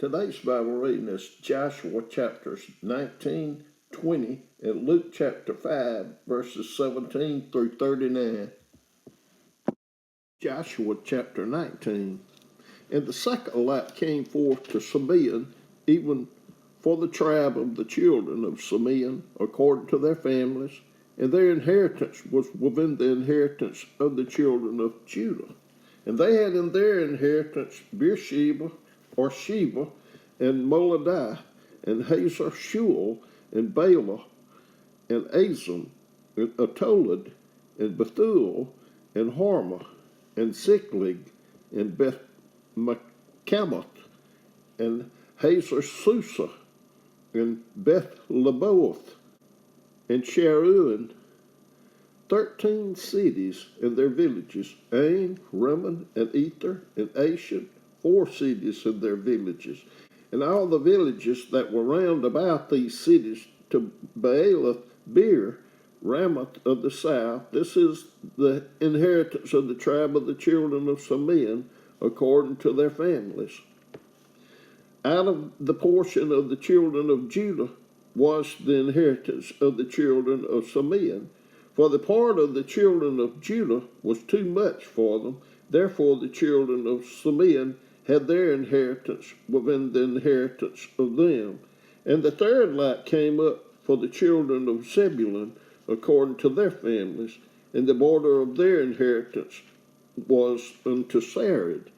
Today's Bible reading is Joshua chapters 19, 20, and Luke chapter 5, verses 17 through 39. Joshua chapter 19. And the second lot came forth to Simeon, even for the tribe of the children of Simeon, according to their families, and their inheritance was within the inheritance of the children of Judah. And they had in their inheritance Beersheba, or Sheba, and Moladah, and Hazar Shual, and Bala, and Azam, and Atolad, and Bethuel, and Hormah, and Ziklag, and Beth Machamath, and Hazar Susa, and Beth Lebaoth, and Sharuan, 13 cities and their villages, Ain, Rimmon, and Ether, and Ashan, 4 cities and their villages, and all the villages that were round about these cities to Baalath Beer, Ramoth of the south. This is the inheritance of the tribe of the children of Simeon, according to their families. Out of the portion of the children of Judah was the inheritance of the children of Simeon. For the part of the children of Judah was too much for them. Therefore the children of Simeon had their inheritance within the inheritance of them. And the third lot came up for the children of Zebulun, according to their families. And the border of their inheritance was unto Sarid.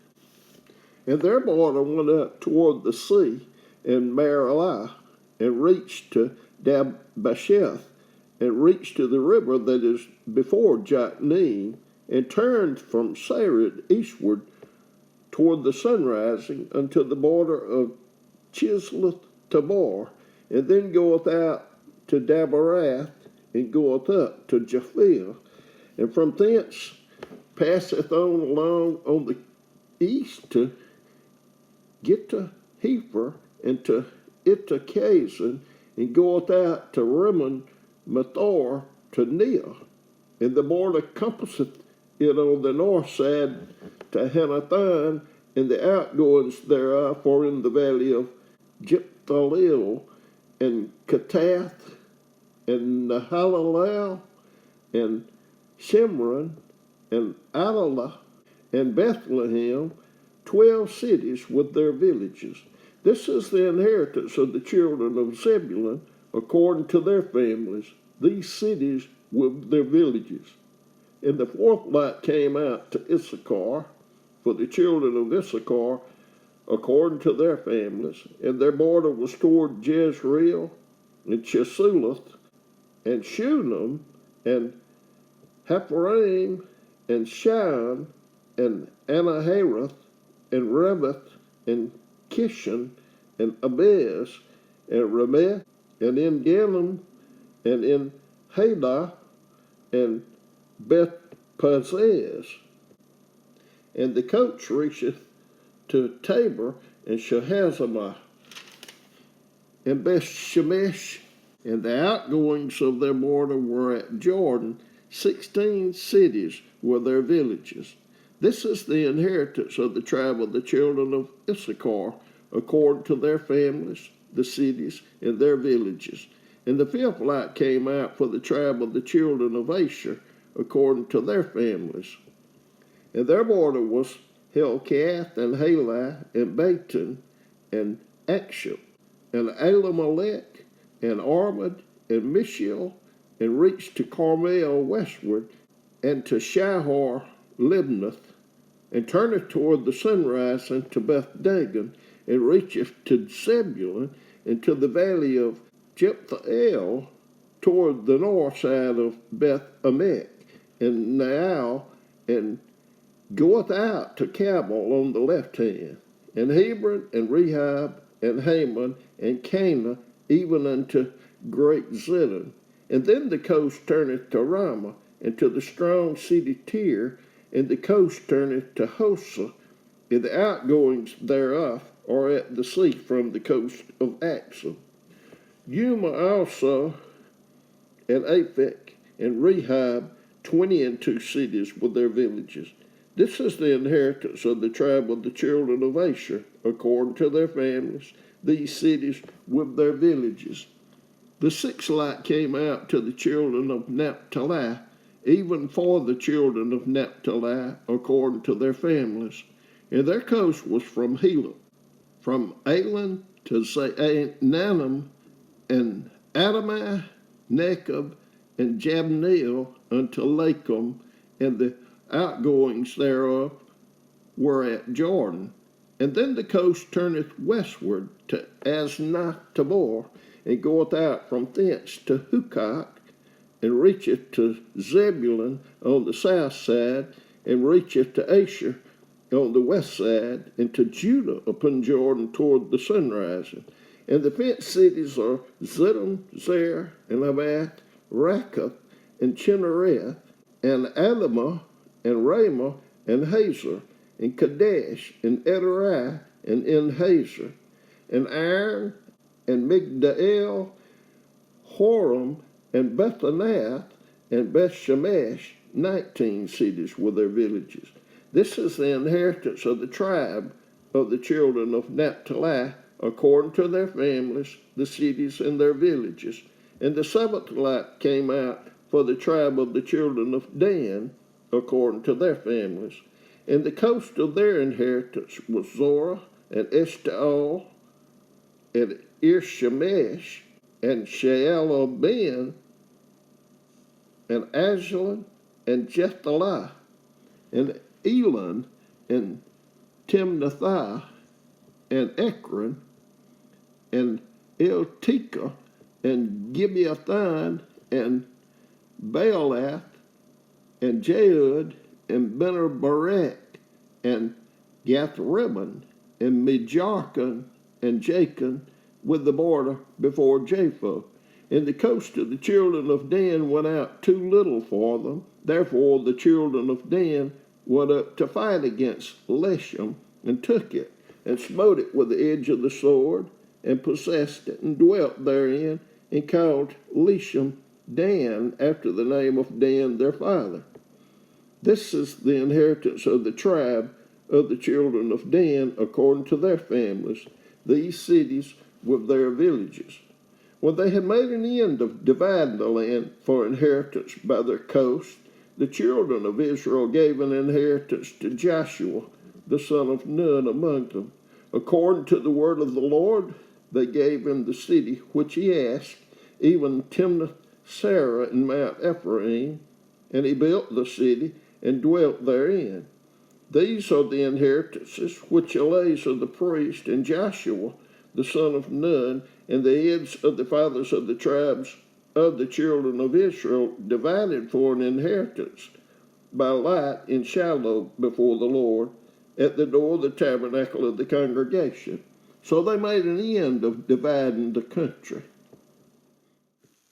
And their border went up toward the sea, and Maralah, and reached to Dabbasheth, and reached to the river that is before Jokneam, and turned from Sarid eastward toward the sunrising unto the border of Chisloth Tabor, and then goeth out to Dabarath, and goeth up to Japhia, and from thence passeth on along on the east to get to Hefer, and to Ittachazan, and goeth out to Rimmon Mathor to Neah, and the border compasseth it on the north side to Hanathan, and the outgoings thereof are in the valley of Jephthaleel, and Katath, and Nahalalel, and Shimron, and Adalah, and Bethlehem, 12 cities with their villages. This is the inheritance of the children of Zebulun, according to their families, these cities with their villages. And the fourth lot came out to Issachar, for the children of Issachar, according to their families, and their border was toward Jezreel, and Chesuleth, and Shunem, and Hapharaim, and Shan, and Anahareth, and Reboth, and Kishon, and Abez, and Rameh, and in Galim, and in Hadah, and Beth Pazzez. And the coast reacheth to Tabor, and Shahazamah, and Beth Shemesh, and the outgoings of their border were at Jordan. 16 cities were their villages. This is the inheritance of the tribe of the children of Issachar, according to their families, the cities, and their villages. And the fifth lot came out for the tribe of the children of Asher, according to their families. And their border was Helkath, and Halah, and Batan, and Aksham, and Elamelech, and Armad, and Mishael, and reached to Carmel westward, and to Shahar Libnath, and turneth toward the sunrise unto Beth Dagon, and reacheth to Zebulun, and to the valley of Jephthahel, toward the north side of Beth Emek, and Naal, and goeth out to Cabal on the left hand, and Hebron, and Rehob, and Haman, and Cana, even unto Great Zidon. And then the coast turneth to Ramah, and to the strong city Tyre, and the coast turneth to Hosa, and the outgoings thereof are at the sea from the coast of Axel. Yuma also, and Aphek, and Rehob, 22 cities with their villages. This is the inheritance of the tribe of the children of Asher, according to their families, these cities with their villages. The sixth lot came out to the children of Naphtali, even for the children of Naphtali, according to their families. And their coast was from Helam, from Alan to Zaanannim, and Adamah, Nekab, and Jabneel unto Lakum, and the outgoings thereof were at Jordan. And then the coast turneth westward to Aznath-tabor, and goeth out from thence to Hukok, and reacheth to Zebulun on the south side, and reacheth to Asher on the west side, and to Judah upon Jordan toward the sunrising. And the fenced cities are Zidon, Zer, and Abath, Rakath, and Chinnereth, and Adamah, and Ramah, and Hazor, and Kadesh, and Edrei, and En-Hazor, and Aaron, and Migdal, Horem, and Bethanath, and Bethshemesh, 19 cities with their villages. This is the inheritance of the tribe of the children of Naphtali, according to their families, the cities and their villages. And the seventh lot came out for the tribe of the children of Dan, according to their families. And the coast of their inheritance was Zorah, and Eshtaol, and Irshemesh, and Shealabin, and Ajalon, and Jethalah, and Elon, and Timnathah, and Ekron, and Eltekeh, and Gibeathon, and Baalath, and Jehud, and Bener-Barak, and Gath-Rimmon, and Mijarkon, and Jachin, with the border before Japheth. And the coast of the children of Dan went out too little for them. Therefore the children of Dan went up to fight against Leshem, and took it, and smote it with the edge of the sword, and possessed it, and dwelt therein, and called Leshem Dan, after the name of Dan their father. This is the inheritance of the tribe of the children of Dan, according to their families, these cities with their villages. When they had made an end of dividing the land for inheritance by their coast, the children of Israel gave an inheritance to Joshua, the son of Nun, among them. According to the word of the Lord, they gave him the city which he asked, even Timnath-Serah in Mount Ephraim, and he built the city and dwelt therein. These are the inheritances which Eleazar the priest and Joshua the son of Nun, and the heads of the fathers of the tribes of the children of Israel divided for an inheritance by lot in Shiloh before the Lord, at the door of the tabernacle of the congregation. So they made an end of dividing the country.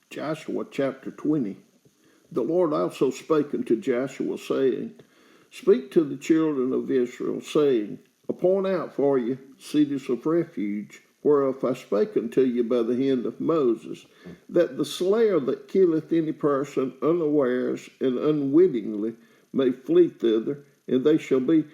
Joshua chapter 20. The Lord also spake unto Joshua, saying, Speak to the children of Israel, saying, Appoint out for you cities of refuge, whereof I spake unto you by the hand of Moses, that the slayer that killeth any person unawares and unwittingly may flee thither, and they shall be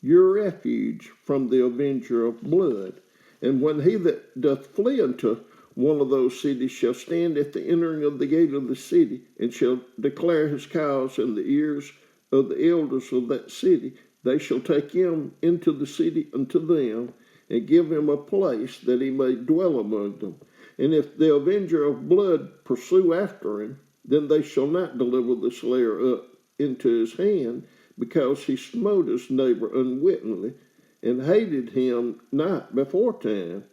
your refuge from the avenger of blood. And when he that doth flee unto one of those cities shall stand at the entering of the gate of the city, and shall declare his cause in the ears of the elders of that city, they shall take him into the city unto them, and give him a place that he may dwell among them. And if the avenger of blood pursue after him, then they shall not deliver the slayer up into his hand, because he smote his neighbor unwittingly, and hated him not beforetime.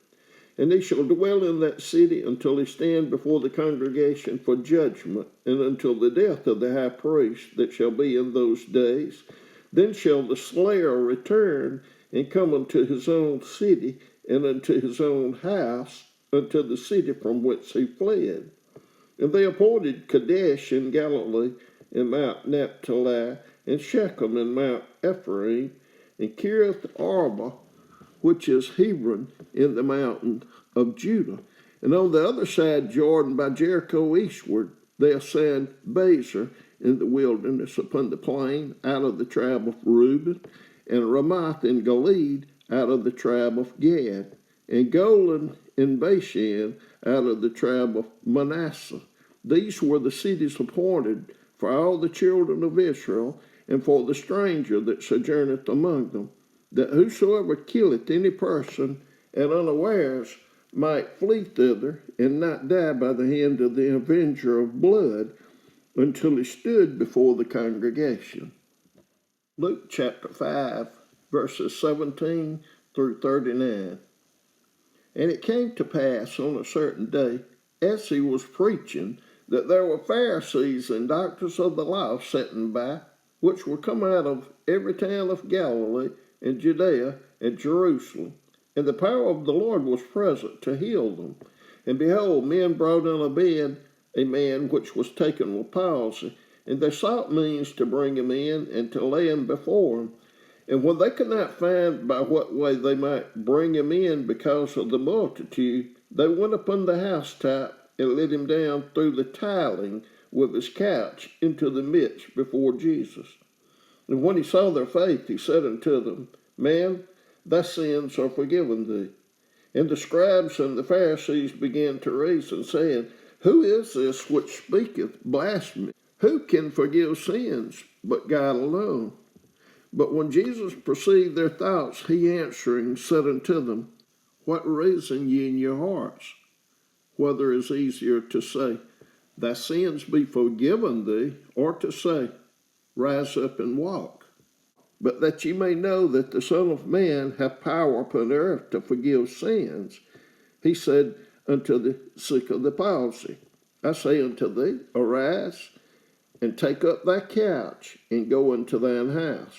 And he shall dwell in that city until he stand before the congregation for judgment, and until the death of the high priest that shall be in those days. Then shall the slayer return and come unto his own city, and unto his own house, unto the city from whence he fled. And they appointed Kadesh in Galilee, and Mount Naphtali, and Shechem in Mount Ephraim, and Kiriath Arba, which is Hebron, in the mountain of Judah. And on the other side Jordan by Jericho eastward, they assigned Bezer in the wilderness upon the plain out of the tribe of Reuben, and Ramoth in Gilead out of the tribe of Gad, and Golan in Bashan out of the tribe of Manasseh. These were the cities appointed for all the children of Israel, and for the stranger that sojourneth among them, that whosoever killeth any person at unawares might flee thither, and not die by the hand of the avenger of blood, until he stood before the congregation. Luke chapter 5, verses 17 through 39. And it came to pass on a certain day, as he was preaching, that there were Pharisees and doctors of the law sitting by, which were come out of every town of Galilee and Judea and Jerusalem. And the power of the Lord was present to heal them. And behold, men brought in a bed a man which was taken with palsy, and they sought means to bring him in and to lay him before him. And when they could not find by what way they might bring him in because of the multitude, they went upon the housetop and let him down through the tiling with his couch into the midst before Jesus. And when he saw their faith, he said unto them, Man, thy sins are forgiven thee. And the scribes and the Pharisees began to reason, saying, Who is this which speaketh blasphemy? Who can forgive sins but God alone? But when Jesus perceived their thoughts, he answering said unto them, What reason ye in your hearts? Whether it is easier to say, Thy sins be forgiven thee, or to say, Rise up and walk. But that ye may know that the Son of Man hath power upon earth to forgive sins, he said unto the sick of the palsy, I say unto thee, Arise, and take up thy couch, and go into thine house.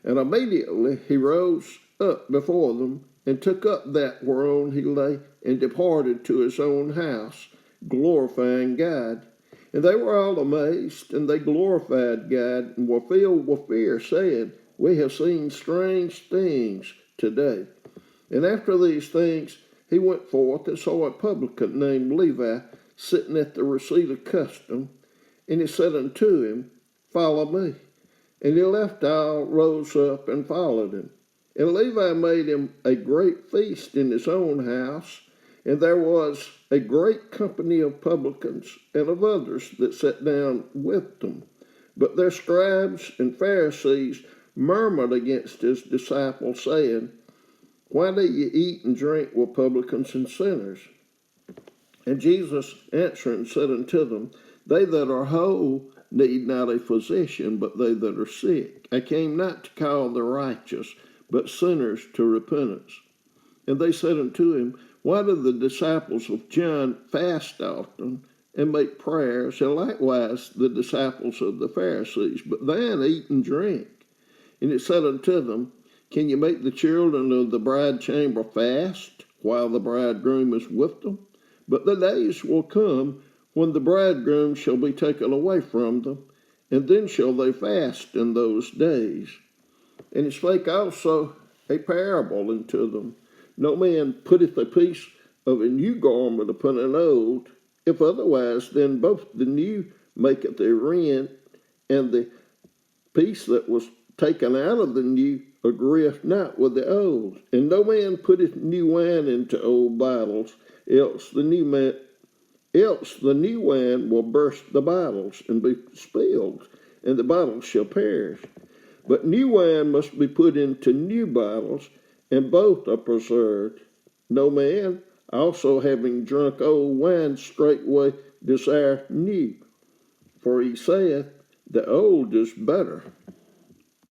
And immediately he rose up before them, and took up that whereon he lay, and departed to his own house, glorifying God. And they were all amazed, and they glorified God, and were filled with fear, saying, We have seen strange things today. And after these things he went forth and saw a publican named Levi sitting at the receipt of custom, and he said unto him, Follow me. And he left all, rose up, and followed him. And Levi made him a great feast in his own house, and there was a great company of publicans and of others that sat down with them. But their scribes and Pharisees murmured against his disciples, saying, Why do ye eat and drink with publicans and sinners? And Jesus answering said unto them, They that are whole need not a physician, but they that are sick. I came not to call the righteous, but sinners to repentance. And they said unto him, Why do the disciples of John fast often, and make prayers, and likewise the disciples of the Pharisees, but thine eat and drink? And he said unto them, Can you make the children of the bride chamber fast, while the bridegroom is with them? But the days will come when the bridegroom shall be taken away from them, and then shall they fast in those days. And he spake also a parable unto them. No man putteth a piece of a new garment upon an old, if otherwise, then both the new maketh a rent, and the piece that was taken out of the new agreeth not with the old. And no man putteth new wine into old bottles, else the new wine will burst the bottles, and be spilled, and the bottles shall perish. But new wine must be put into new bottles, and both are preserved. No man, also having drunk old wine, straightway desireth new, for he saith, The old is better.